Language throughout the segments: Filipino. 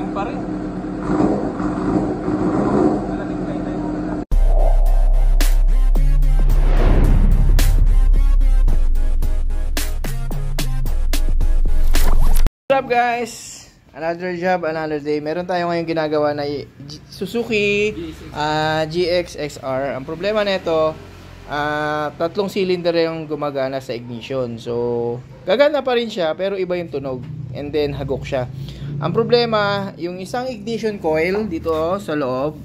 Malamig pa rin. Malamig tayo muna. What's up guys? Another job, another day. Meron tayo ngayong ginagawa na Suzuki GX-XR. Ang problema nito, tatlong cylinder yung gumagana sa ignition. So, gagana pa rin siya pero iba yung tunog. And then, hagok siya. Ang problema, yung isang ignition coil dito sa loob,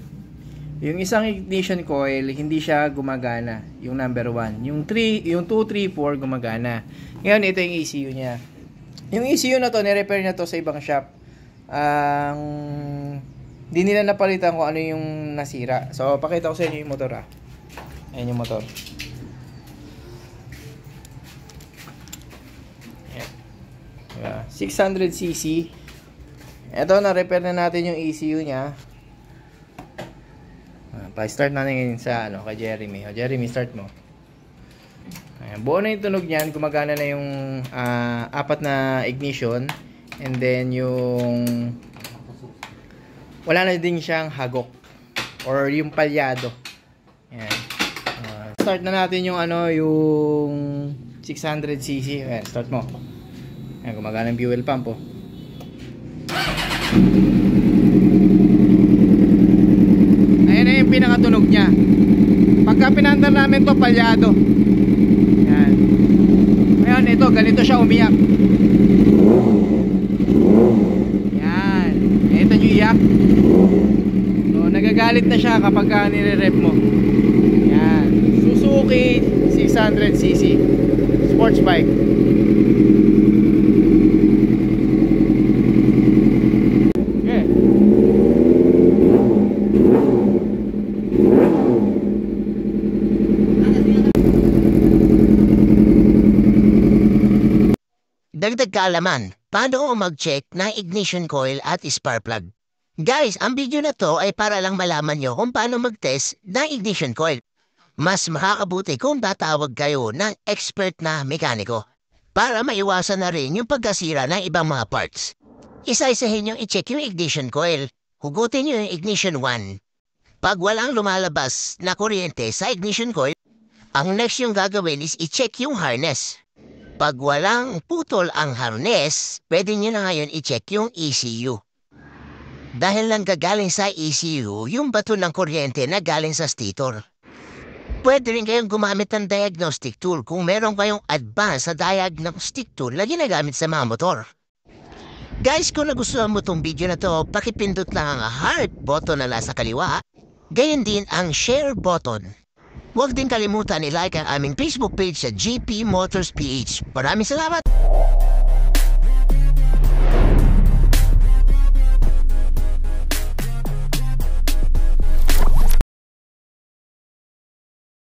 yung isang ignition coil, hindi siya gumagana. Yung number 1. Yung 2, 3, 4 gumagana. Ngayon, ito yung ECU niya. Yung ECU na to, nirepair na to sa ibang shop. Di nila napalitan kung ano yung nasira. So, pakita ko sa inyo yung motor Ayan yung motor. Ayan. 600cc. Ito, na-repair na natin yung ECU nya. Pa-start natin sa kay Jeremy. Jeremy, start mo. Ayan, buo na yung tunog niyan. Gumagana na yung apat na ignition. And then yung wala na din siyang hagok or yung palyado. Ayan. Start na natin yung yung 600cc. Ayan, start mo. Ayan, gumagana yung fuel pump Ayan na yung pinakatunog niya. Pagka pinandar namin to, palyado. Ayan. Ngayon, ito, ganito siya umiyak. Yan. Ito nyo iyak. So, nagagalit na siya kapag nire-rev mo. Yan. Suzuki 600cc sports bike. Okay. Dagdag kaalaman, paano mag-check ng ignition coil at spark plug? Guys, ang video na to ay para lang malaman nyo kung paano mag-test ng ignition coil. Mas makakabuti kung tatawag kayo ng expert na mekaniko para maiwasan na rin yung pagkasira ng ibang mga parts. Isa-isahin yung i-check yung ignition coil. Hugutin nyo yung ignition 1. Pag walang lumalabas na kuryente sa ignition coil, ang next yung gagawin is i-check yung harness. Pag walang putol ang harness, pwede nyo na ngayon i-check yung ECU. Dahil lang gagaling sa ECU, yung bato ng kuryente na galing sa stator. Pwede rin kayong gumamit ng diagnostic tool kung meron kayong advanced na diagnostic tool na ginagamit sa mga motor. Guys, kung nagustuhan mo tong video na to, pakipindot lang ang heart button na nasa kaliwa. Gayon din ang share button. Huwag din kalimutan i-like ang aming Facebook page sa GP Motors PH. Maraming salamat!